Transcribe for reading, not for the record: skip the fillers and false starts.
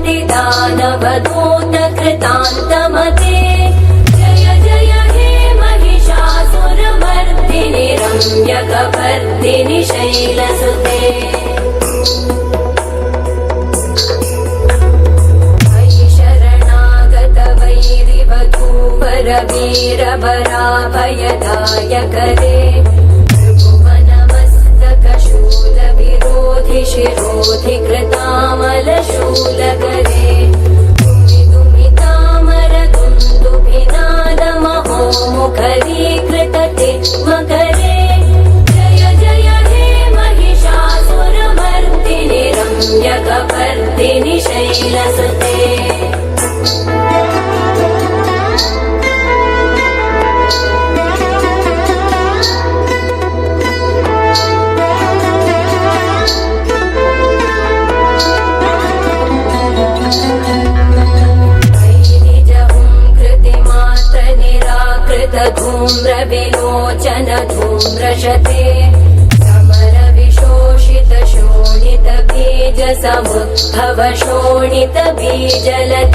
मर्ति दानवदूत कृतान्तमते जय जय हे महिषासुरमर्दिनि रम्यकपर्दिनि शैलसुते वीरभराभयदायकरे त्रिभुवनमस्तकशूलविरोधि शिरोधि कृतामलशूलकरे दुमिदुमितामरदुन्दुभिनादमहोमुखरीकृतते मकरे जय जय हे महिषासुरमर्दिनि रम्यकपर्दिनि शैलसुते धूम्रविलोचन धूम्रशते समरविशोषित शोणित बीज समुद्भव शोणित बीजलते